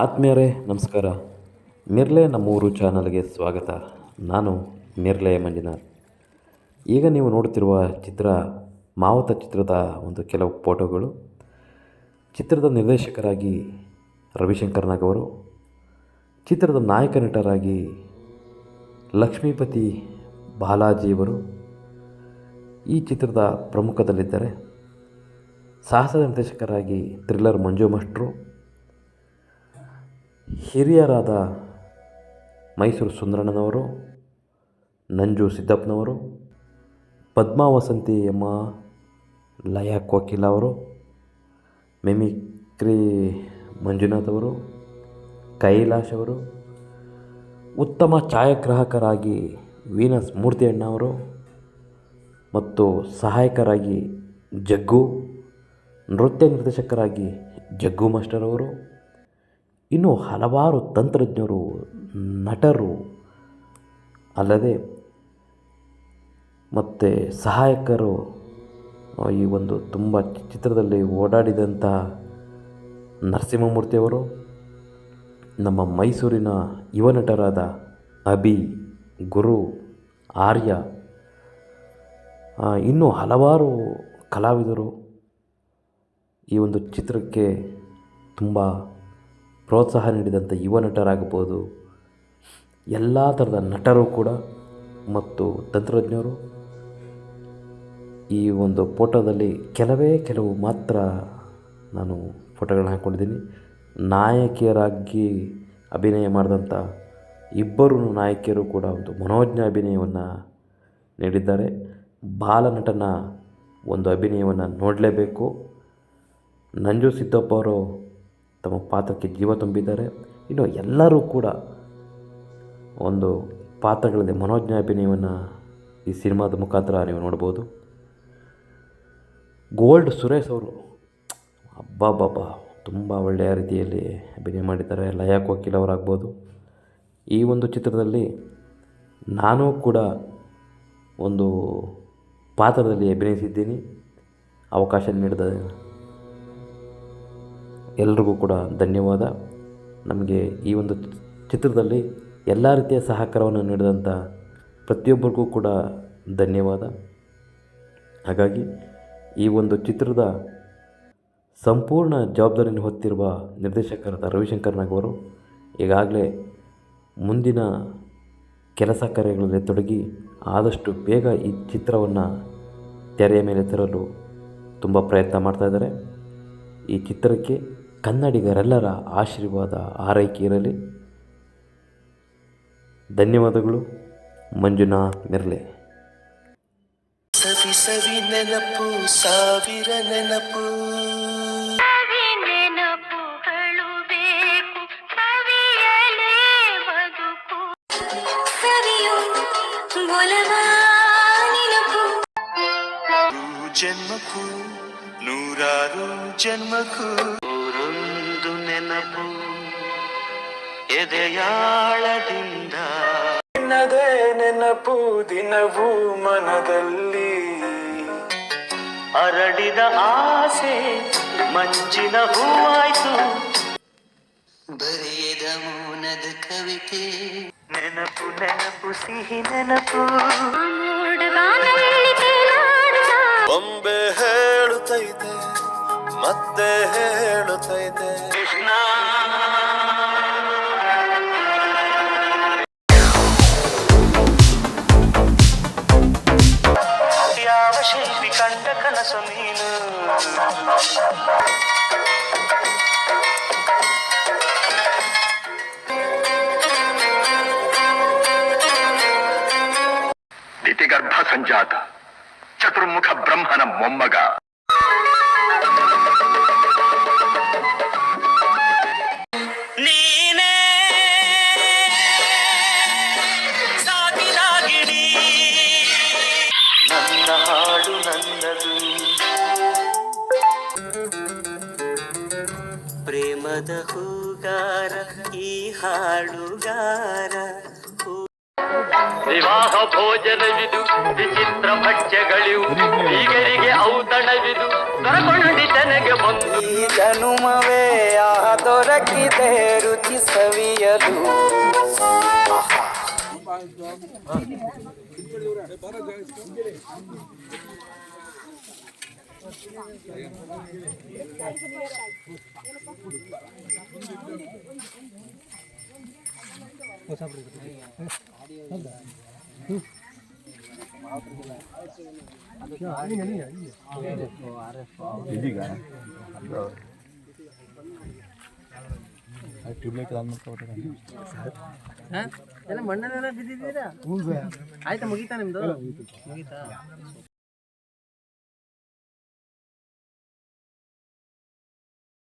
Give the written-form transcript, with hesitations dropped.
ಆತ್ಮೀಯರೇ ನಮಸ್ಕಾರ. ಮಿರ್ಲೆ ನಮ್ಮೂರು ಚಾನಲ್ಗೆ ಸ್ವಾಗತ. ನಾನು ಮಿರ್ಲೆ ಮಂಜುನಾಥ್. ಈಗ ನೀವು ನೋಡುತ್ತಿರುವ ಚಿತ್ರ ಮಾವತ ಚಿತ್ರದ ಒಂದು ಕೆಲವು ಫೋಟೋಗಳು. ಚಿತ್ರದ ನಿರ್ದೇಶಕರಾಗಿ ರವಿಶಂಕರ್ ನಾಗ್ ಅವರು, ಚಿತ್ರದ ನಾಯಕ ನಟರಾಗಿ ಲಕ್ಷ್ಮೀಪತಿ ಬಾಲಾಜಿಯವರು ಈ ಚಿತ್ರದ ಪ್ರಮುಖದಲ್ಲಿದ್ದಾರೆ. ಸಾಹಸ ನಿರ್ದೇಶಕರಾಗಿ ಥ್ರಿಲ್ಲರ್ ಮಂಜು ಮಾಸ್ಟ್ರು, ಹಿರಿಯರಾದ ಮೈಸೂರು ಸುಂದರಣ್ಣನವರು, ನಂಜು ಸಿದ್ದಪ್ಪನವರು, ಪದ್ಮಾ ವಸಂತಿ ಎಮ್ಮ, ಲಯ ಕೋಕಿಲ ಅವರು, ಮಿಮಿಕ್ರಿ ಮಂಜುನಾಥ್ ಅವರು, ಕೈಲಾಶ್ ಅವರು, ಉತ್ತಮ ಛಾಯಾಗ್ರಾಹಕರಾಗಿ ವೀನಸ್ ಮೂರ್ತಿ ಅಣ್ಣವರು ಮತ್ತು ಸಹಾಯಕರಾಗಿ ಜಗ್ಗು, ನೃತ್ಯ ನಿರ್ದೇಶಕರಾಗಿ ಜಗ್ಗು ಮಾಸ್ಟರ್ ಅವರು, ಇನ್ನೂ ಹಲವಾರು ತಂತ್ರಜ್ಞರು, ನಟರು ಅಲ್ಲದೆ ಮತ್ತು ಸಹಾಯಕರು ಈ ಒಂದು ತುಂಬ ಚಿತ್ರದಲ್ಲಿ ಓಡಾಡಿದಂಥ ನರಸಿಂಹಮೂರ್ತಿಯವರು, ನಮ್ಮ ಮೈಸೂರಿನ ಯುವ ನಟರಾದ ಅಭಿ, ಗುರು, ಆರ್ಯ, ಇನ್ನೂ ಹಲವಾರು ಕಲಾವಿದರು ಈ ಒಂದು ಚಿತ್ರಕ್ಕೆ ತುಂಬ ಪ್ರೋತ್ಸಾಹ ನೀಡಿದಂಥ ಯುವ ನಟರಾಗಬಹುದು, ಎಲ್ಲ ಥರದ ನಟರು ಕೂಡ ಮತ್ತು ತಂತ್ರಜ್ಞರು ಈ ಒಂದು ಫೋಟೋದಲ್ಲಿ ಕೆಲವು ಮಾತ್ರ ನಾನು ಫೋಟೋಗಳನ್ನ ಹಾಕ್ಕೊಂಡಿದ್ದೀನಿ. ನಾಯಕಿಯರಾಗಿ ಅಭಿನಯ ಮಾಡಿದಂಥ ಇಬ್ಬರು ನಾಯಕಿಯರು ಕೂಡ ಒಂದು ಮನೋಜ್ಞ ಅಭಿನಯವನ್ನು ನೀಡಿದ್ದಾರೆ. ಬಾಲನಟನ ಒಂದು ಅಭಿನಯವನ್ನು ನೋಡಲೇಬೇಕು. ನಂಜು ಸಿದ್ದಪ್ಪ ಅವರು ತಮ್ಮ ಪಾತ್ರಕ್ಕೆ ಜೀವ ತುಂಬಿದ್ದಾರೆ. ಇನ್ನು ಎಲ್ಲರೂ ಕೂಡ ಒಂದು ಪಾತ್ರಗಳಲ್ಲಿ ಮನೋಜ್ಞ ಅಭಿನಯವನ್ನು ಈ ಸಿನಿಮಾದ ಮುಖಾಂತರ ನೀವು ನೋಡ್ಬೋದು. ಗೋಲ್ಡ್ ಸುರೇಶ್ ಅವರು ಅಬ್ಬಬ್ಬಬ್ಬ ತುಂಬ ಒಳ್ಳೆಯ ರೀತಿಯಲ್ಲಿ ಅಭಿನಯ ಮಾಡಿದ್ದಾರೆ. ಲಯ ಕೋಕಿಲ್ ಅವರಾಗ್ಬೋದು. ಈ ಒಂದು ಚಿತ್ರದಲ್ಲಿ ನಾನು ಕೂಡ ಒಂದು ಪಾತ್ರದಲ್ಲಿ ಅಭಿನಯಿಸಿದ್ದೀನಿ. ಅವಕಾಶ ನೀಡಿದ ಎಲ್ರಿಗೂ ಕೂಡ ಧನ್ಯವಾದ. ನಮಗೆ ಈ ಒಂದು ಚಿತ್ರದಲ್ಲಿ ಎಲ್ಲ ರೀತಿಯ ಸಹಕಾರವನ್ನು ನೀಡಿದಂಥ ಪ್ರತಿಯೊಬ್ಬರಿಗೂ ಕೂಡ ಧನ್ಯವಾದ. ಹಾಗಾಗಿ ಈ ಒಂದು ಚಿತ್ರದ ಸಂಪೂರ್ಣ ಜವಾಬ್ದಾರಿಯನ್ನು ಹೊತ್ತಿರುವ ನಿರ್ದೇಶಕರಾದ ರವಿಶಂಕರ್ ನಾಗ್ ಅವರು ಈಗಾಗಲೇ ಮುಂದಿನ ಕೆಲಸ ಕಾರ್ಯಗಳಲ್ಲಿ ತೊಡಗಿ ಆದಷ್ಟು ಬೇಗ ಈ ಚಿತ್ರವನ್ನು ತೆರೆಯ ಮೇಲೆ ತರಲು ತುಂಬ ಪ್ರಯತ್ನ ಮಾಡ್ತಾಯಿದ್ದಾರೆ. ಈ ಚಿತ್ರಕ್ಕೆ ಕನ್ನಡಿಗರೆಲ್ಲರ ಆಶೀರ್ವಾದ, ಆರೈಕೆ ಇರಲಿ. ಧನ್ಯವಾದಗಳು. ಮಂಜುನಾಥ್ ಮಿರ್ಲೆ. ಸವಿ ಸವಿ ನೆನಪು, ಸಾವಿರ ನೆನಪು, ನೆನಪುಗಳು ಬೇಕು, ಸವಿಯಲೇ ಬದುಕು, ಸವಿಯು ಒಲವ ನೆನಪು, ಜನ್ಮಕ್ಕೂ ನೂರಾರು ಜನ್ಮಕ್ಕೂ ನೂರೊಂದು ನೆನಪು ಎದೆಯಾಳದಿಂದ ನಿನ್ನದೇ ನೆನಪು ದಿನವೂ ಮನದಲ್ಲಿ ಅರಳಿದ ಆಸೆ ಮಂಜಿನ ಹೂವಾಯ್ತು, ಬರೆಯದ ಮೌನದ ಕವಿತೆ ನೆನಪು ನೆನಪು ಸಿಹಿ ನೆನಪು, ಬೊಂಬೆ ಹೇಳುತ್ತೈತೆ ಮತ್ತೆ ಹೇಳುತ್ತೈತೆ ಕೃಷ್ಣ. ಯಾವ ಶಿಲ್ಪಿ ಕಂಡ ಕನಸು ನೀನು, ದಿತಿಗರ್ಭ ಸಂಜಾತ ಚತುರ್ಮುಖ ಬ್ರಹ್ಮನ ಮೊಮ್ಮಗ, ನೀನೇ ಸಾಗಿರಾಗಿಡಿ, ನನ್ನ ಹಾಡು ನನ್ನದು, ಪ್ರೇಮದ ಹೂಗಾರ ಈ ಹಾಡುಗಾರ. ವಿವಾಹ ಭೋಜನವಿದು, ವಿಚಿತ್ರ ಭಕ್ಷ್ಯಗಳಿವು, ಬೀಗರಿಗೆ ಔತಣವಿದು, ದೊರಕೊಂಡಿತನೆಗೆ ಬಂದು ಈ ಜನುಮವೇ ಆ ದೊರಕಿದೆ ರುಚಿ ಸವಿಯಲು. ಎಲ್ಲ ಮಣ್ಣಲ್ಲೆಲ್ಲ ಬಿದ್ದಿದ್ದೀರಾ? ಆಯ್ತಾ, ಮುಗೀತಾ ನಿಮ್ದು? ಮುಗೀತಾ?